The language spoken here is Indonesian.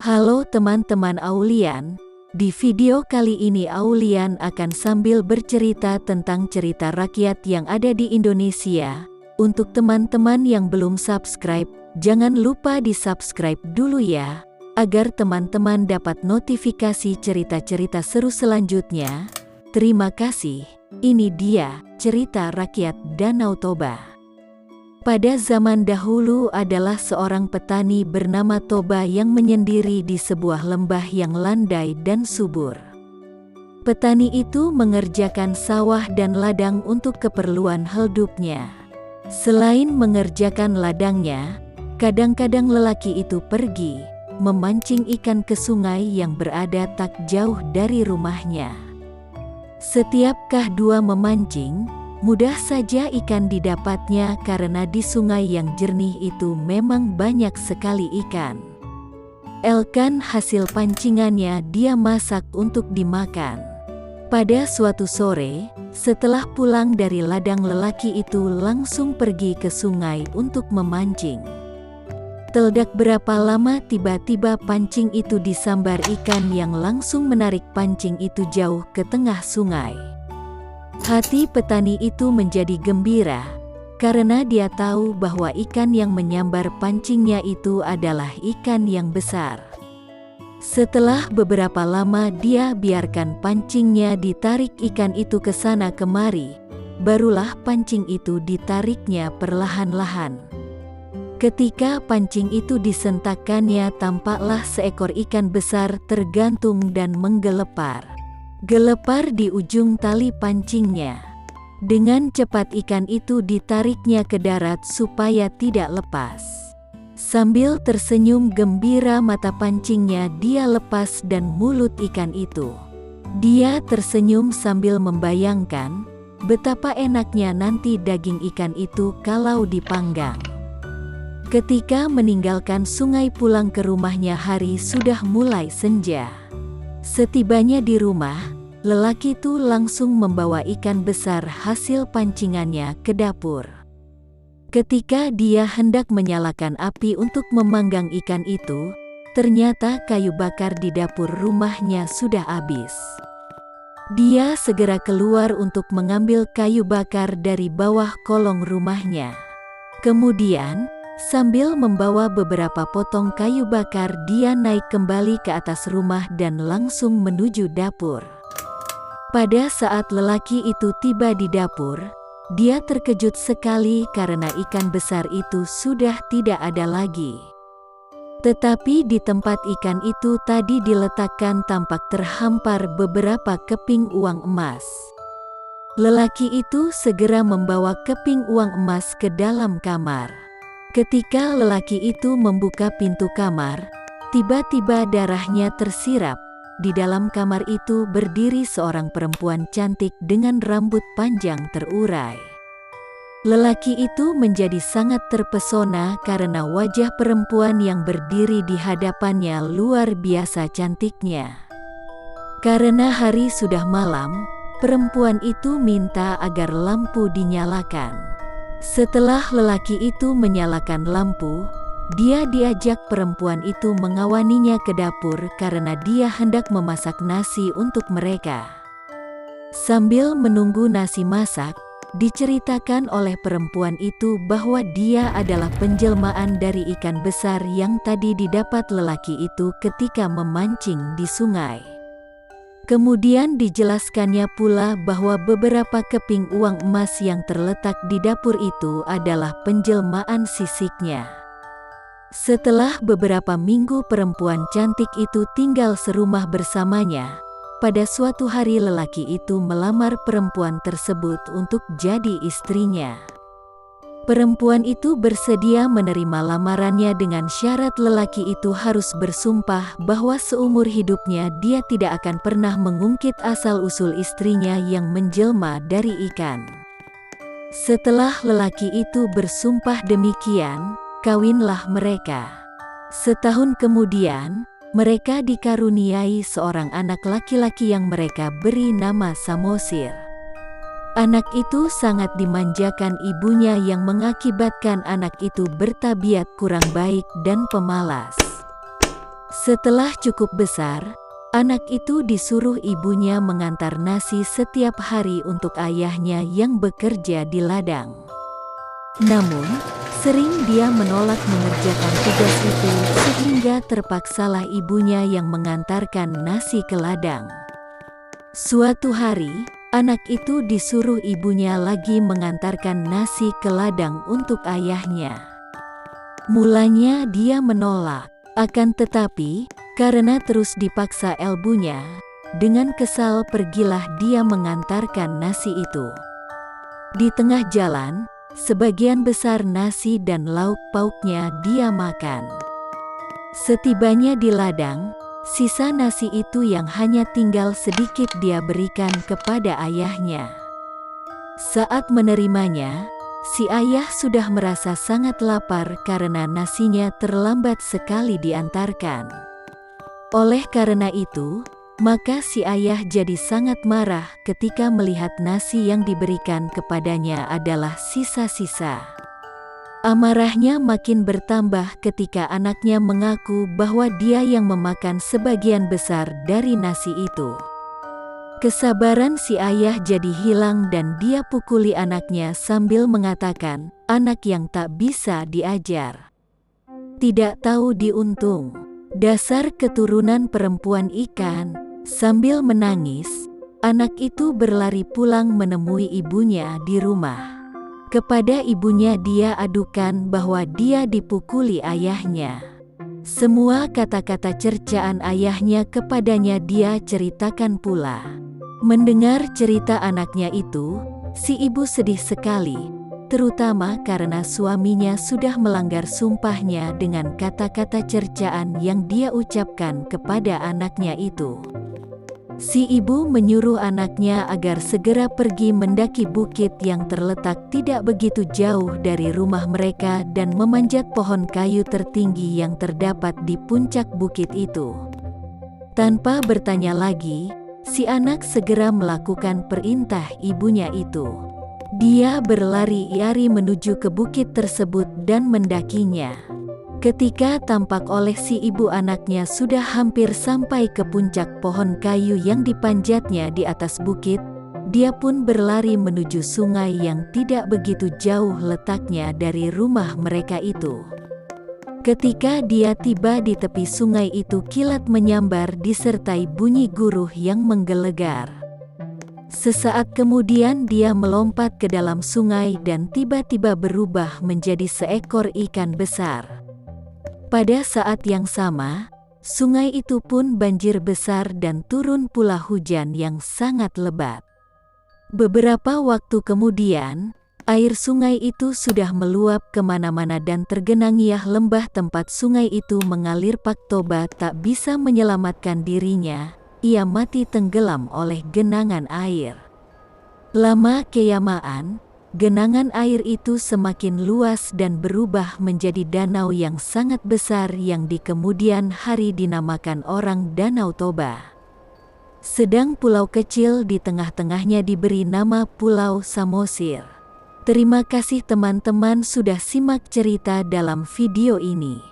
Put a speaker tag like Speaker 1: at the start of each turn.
Speaker 1: Halo teman-teman Aulian, di video kali ini Aulian akan sambil bercerita tentang cerita rakyat yang ada di Indonesia. Untuk teman-teman yang belum subscribe, jangan lupa di-subscribe dulu ya, agar teman-teman dapat notifikasi cerita-cerita seru selanjutnya. Terima kasih. Ini dia cerita rakyat Danau Toba. Pada zaman dahulu adalah seorang petani bernama Toba yang menyendiri di sebuah lembah yang landai dan subur. Petani itu mengerjakan sawah dan ladang untuk keperluan hidupnya. Selain mengerjakan ladangnya, kadang-kadang lelaki itu pergi memancing ikan ke sungai yang berada tak jauh dari rumahnya. Setiap dua memancing, mudah saja ikan didapatnya karena di sungai yang jernih itu memang banyak sekali ikan. Elkan hasil pancingannya dia masak untuk dimakan. Pada suatu sore, setelah pulang dari ladang lelaki itu langsung pergi ke sungai untuk memancing. Tidak berapa lama tiba-tiba pancing itu disambar ikan yang langsung menarik pancing itu jauh ke tengah sungai. Hati petani itu menjadi gembira, karena dia tahu bahwa ikan yang menyambar pancingnya itu adalah ikan yang besar. Setelah beberapa lama dia biarkan pancingnya ditarik ikan itu ke sana kemari, barulah pancing itu ditariknya perlahan-lahan. Ketika pancing itu disentakkannya, tampaklah seekor ikan besar tergantung dan menggelepar. Gelepar di ujung tali pancingnya. Dengan cepat ikan itu ditariknya ke darat supaya tidak lepas. Sambil tersenyum gembira mata pancingnya dia lepas dan mulut ikan itu. Dia tersenyum sambil membayangkan betapa enaknya nanti daging ikan itu kalau dipanggang. Ketika meninggalkan sungai pulang ke rumahnya, hari sudah mulai senja. Setibanya di rumah, lelaki itu langsung membawa ikan besar hasil pancingannya ke dapur. Ketika dia hendak menyalakan api untuk memanggang ikan itu, ternyata kayu bakar di dapur rumahnya sudah habis. Dia segera keluar untuk mengambil kayu bakar dari bawah kolong rumahnya. Kemudian, sambil membawa beberapa potong kayu bakar, dia naik kembali ke atas rumah dan langsung menuju dapur. Pada saat lelaki itu tiba di dapur, dia terkejut sekali karena ikan besar itu sudah tidak ada lagi. Tetapi di tempat ikan itu tadi diletakkan tampak terhampar beberapa keping uang emas. Lelaki itu segera membawa keping uang emas ke dalam kamar. Ketika lelaki itu membuka pintu kamar, tiba-tiba darahnya tersirap. Di dalam kamar itu berdiri seorang perempuan cantik dengan rambut panjang terurai. Lelaki itu menjadi sangat terpesona karena wajah perempuan yang berdiri di hadapannya luar biasa cantiknya. Karena hari sudah malam, perempuan itu minta agar lampu dinyalakan. Setelah lelaki itu menyalakan lampu, dia diajak perempuan itu mengawaninya ke dapur karena dia hendak memasak nasi untuk mereka. Sambil menunggu nasi masak, diceritakan oleh perempuan itu bahwa dia adalah penjelmaan dari ikan besar yang tadi didapat lelaki itu ketika memancing di sungai. Kemudian dijelaskannya pula bahwa beberapa keping uang emas yang terletak di dapur itu adalah penjelmaan sisiknya. Setelah beberapa minggu perempuan cantik itu tinggal serumah bersamanya, pada suatu hari lelaki itu melamar perempuan tersebut untuk jadi istrinya. Perempuan itu bersedia menerima lamarannya dengan syarat lelaki itu harus bersumpah bahwa seumur hidupnya dia tidak akan pernah mengungkit asal-usul istrinya yang menjelma dari ikan. Setelah lelaki itu bersumpah demikian, kawinlah mereka. Setahun kemudian, mereka dikaruniai seorang anak laki-laki yang mereka beri nama Samosir. Anak itu sangat dimanjakan ibunya yang mengakibatkan anak itu bertabiat kurang baik dan pemalas. Setelah cukup besar, anak itu disuruh ibunya mengantar nasi setiap hari untuk ayahnya yang bekerja di ladang. Namun, sering dia menolak mengerjakan tugas itu sehingga terpaksalah ibunya yang mengantarkan nasi ke ladang. Suatu hari, anak itu disuruh ibunya lagi mengantarkan nasi ke ladang untuk ayahnya. Mulanya dia menolak, akan tetapi karena terus dipaksa ibunya, dengan kesal pergilah dia mengantarkan nasi itu. Di tengah jalan, sebagian besar nasi dan lauk pauknya dia makan. Setibanya di ladang, sisa nasi itu yang hanya tinggal sedikit dia berikan kepada ayahnya. Saat menerimanya, si ayah sudah merasa sangat lapar karena nasinya terlambat sekali diantarkan. Oleh karena itu, maka si ayah jadi sangat marah ketika melihat nasi yang diberikan kepadanya adalah sisa-sisa. Amarahnya makin bertambah ketika anaknya mengaku bahwa dia yang memakan sebagian besar dari nasi itu. Kesabaran si ayah jadi hilang dan dia pukuli anaknya sambil mengatakan, "Anak yang tak bisa diajar. Tidak tahu diuntung. Dasar keturunan perempuan ikan." Sambil menangis, anak itu berlari pulang menemui ibunya di rumah. Kepada ibunya dia adukan bahwa dia dipukuli ayahnya. Semua kata-kata cercaan ayahnya kepadanya dia ceritakan pula. Mendengar cerita anaknya itu, si ibu sedih sekali, terutama karena suaminya sudah melanggar sumpahnya dengan kata-kata cercaan yang dia ucapkan kepada anaknya itu. Si ibu menyuruh anaknya agar segera pergi mendaki bukit yang terletak tidak begitu jauh dari rumah mereka dan memanjat pohon kayu tertinggi yang terdapat di puncak bukit itu. Tanpa bertanya lagi, si anak segera melakukan perintah ibunya itu. Dia berlari-lari menuju ke bukit tersebut dan mendakinya. Ketika tampak oleh si ibu anaknya sudah hampir sampai ke puncak pohon kayu yang dipanjatnya di atas bukit, dia pun berlari menuju sungai yang tidak begitu jauh letaknya dari rumah mereka itu. Ketika dia tiba di tepi sungai itu, kilat menyambar disertai bunyi guruh yang menggelegar. Sesaat kemudian dia melompat ke dalam sungai dan tiba-tiba berubah menjadi seekor ikan besar. Pada saat yang sama, sungai itu pun banjir besar dan turun pula hujan yang sangat lebat. Beberapa waktu kemudian, air sungai itu sudah meluap kemana-mana dan tergenangiah lembah tempat sungai itu mengalir. Paktoba tak bisa menyelamatkan dirinya, ia mati tenggelam oleh genangan air. Lama kelamaan, genangan air itu semakin luas dan berubah menjadi danau yang sangat besar yang di kemudian hari dinamakan orang Danau Toba. Sedang pulau kecil di tengah-tengahnya diberi nama Pulau Samosir. Terima kasih teman-teman sudah simak cerita dalam video ini.